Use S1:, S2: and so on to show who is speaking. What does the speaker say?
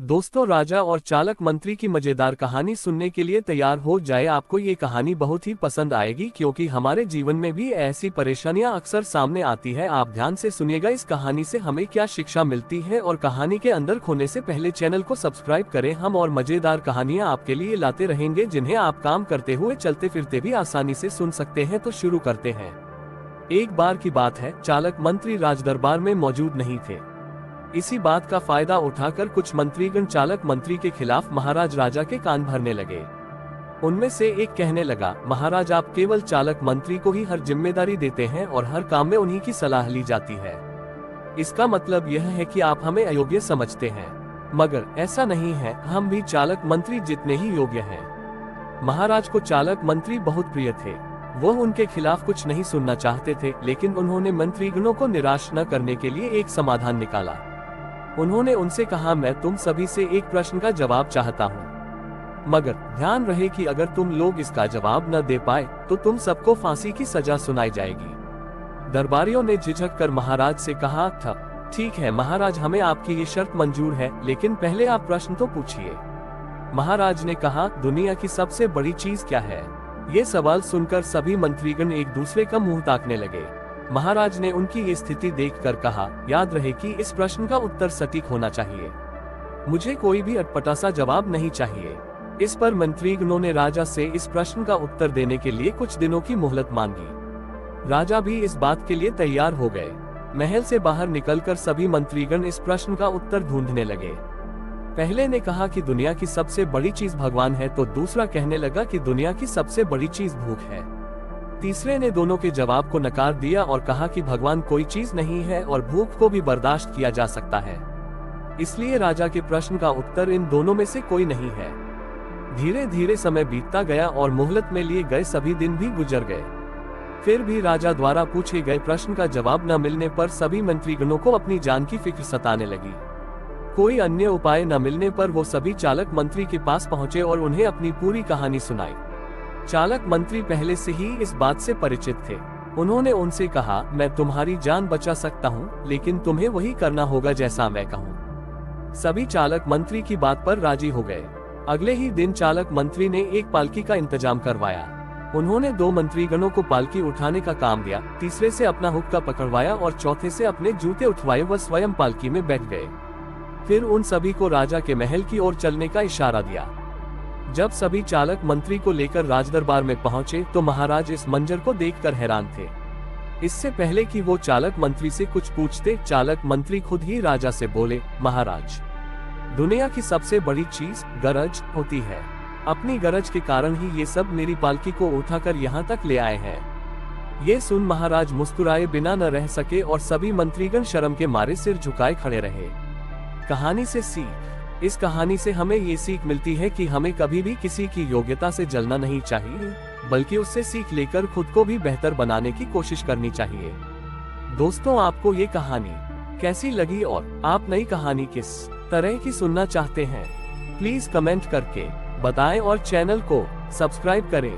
S1: दोस्तों, राजा और चालक मंत्री की मजेदार कहानी सुनने के लिए तैयार हो जाए। आपको ये कहानी बहुत ही पसंद आएगी क्योंकि हमारे जीवन में भी ऐसी परेशानियां अक्सर सामने आती है। आप ध्यान से सुनिएगा, इस कहानी से हमें क्या शिक्षा मिलती है। और कहानी के अंदर खोने से पहले चैनल को सब्सक्राइब करें। हम और मजेदार कहानियां आपके लिए लाते रहेंगे जिन्हें आप काम करते हुए चलते फिरते भी आसानी से सुन सकते हैं। तो शुरू करते हैं। एक बार की बात है, चालक मंत्री राजदरबार में मौजूद नहीं थे। इसी बात का फायदा उठाकर कुछ मंत्रीगण चालक मंत्री के खिलाफ महाराज राजा के कान भरने लगे। उनमें से एक कहने लगा, महाराज, आप केवल चालक मंत्री को ही हर जिम्मेदारी देते हैं और हर काम में उन्हीं की सलाह ली जाती है। इसका मतलब यह है कि आप हमें अयोग्य समझते हैं। मगर ऐसा नहीं है, हम भी चालक मंत्री जितने ही योग्य हैं। महाराज को चालक मंत्री बहुत प्रिय थे। वो उनके खिलाफ कुछ नहीं सुनना चाहते थे, लेकिन उन्होंने मंत्रीगणों को निराश न करने के लिए एक समाधान निकाला। उन्होंने उनसे कहा, मैं तुम सभी से एक प्रश्न का जवाब चाहता हूँ, मगर ध्यान रहे कि अगर तुम लोग इसका जवाब न दे पाए तो तुम सबको फांसी की सजा सुनाई जाएगी। दरबारियों ने झिझक कर महाराज से कहा था, ठीक है महाराज, हमें आपकी ये शर्त मंजूर है, लेकिन पहले आप प्रश्न तो पूछिए। महाराज ने कहा, दुनिया की सबसे बड़ी चीज क्या है? ये सवाल सुनकर सभी मंत्रीगण एक दूसरे का मुंह ताकने लगे। महाराज ने उनकी ये स्थिति देखकर कहा, याद रहे कि इस प्रश्न का उत्तर सटीक होना चाहिए। मुझे कोई भी अटपटा सा जवाब नहीं चाहिए। इस पर मंत्रीगणों ने राजा से इस प्रश्न का उत्तर देने के लिए कुछ दिनों की मोहलत मांगी। राजा भी इस बात के लिए तैयार हो गए। महल से बाहर निकलकर सभी मंत्रीगण इस प्रश्न का उत्तर ढूंढने लगे। पहले ने कहा कि दुनिया की सबसे बड़ी चीज भगवान है, तो दूसरा कहने लगा कि दुनिया की सबसे बड़ी चीज भूख है। तीसरे ने दोनों के जवाब को नकार दिया और कहा कि भगवान कोई चीज नहीं है और भूख को भी बर्दाश्त किया जा सकता है। इसलिए राजा के प्रश्न का उत्तर इन दोनों में से कोई नहीं है। धीरे धीरे समय बीतता गया और मोहलत में लिए गए सभी दिन भी गुजर गए। फिर भी राजा द्वारा पूछे गए प्रश्न का जवाब न मिलने पर सभी मंत्रीगणों को अपनी जान की फिक्र सताने लगी। कोई अन्य उपाय न मिलने पर वो सभी चालक मंत्री के पास पहुंचे और उन्हें अपनी पूरी कहानी सुनाई। चालक मंत्री पहले से ही इस बात से परिचित थे। उन्होंने उनसे कहा, मैं तुम्हारी जान बचा सकता हूँ, लेकिन तुम्हें वही करना होगा जैसा मैं कहूँ। सभी चालक मंत्री की बात पर राजी हो गए। अगले ही दिन चालक मंत्री ने एक पालकी का इंतजाम करवाया। उन्होंने 2 मंत्रीगणों को पालकी उठाने का काम दिया, तीसरे से अपना हुक्का पकड़वाया और चौथे से अपने जूते उठवाए। वह स्वयं पालकी में बैठ गए। फिर उन सभी को राजा के महल की ओर चलने का इशारा दिया। जब सभी चालक मंत्री को लेकर राजदरबार में पहुंचे तो महाराज इस मंजर को देखकर हैरान थे। इससे पहले कि वो चालक मंत्री से कुछ पूछते, चालक मंत्री खुद ही राजा से बोले, महाराज, दुनिया की सबसे बड़ी चीज गरज होती है। अपनी गरज के कारण ही ये सब मेरी पालकी को उठाकर यहाँ तक ले आए हैं। ये सुन महाराज मुस्कुराए बिना न रह सके और सभी मंत्रीगण शर्म के मारे सिर झुकाए खड़े रहे। कहानी से सीख। इस कहानी से हमें ये सीख मिलती है कि हमें कभी भी किसी की योग्यता से जलना नहीं चाहिए, बल्कि उससे सीख लेकर खुद को भी बेहतर बनाने की कोशिश करनी चाहिए। दोस्तों, आपको ये कहानी कैसी लगी और आप नई कहानी किस तरह की सुनना चाहते हैं, प्लीज कमेंट करके बताएं और चैनल को सब्सक्राइब करें।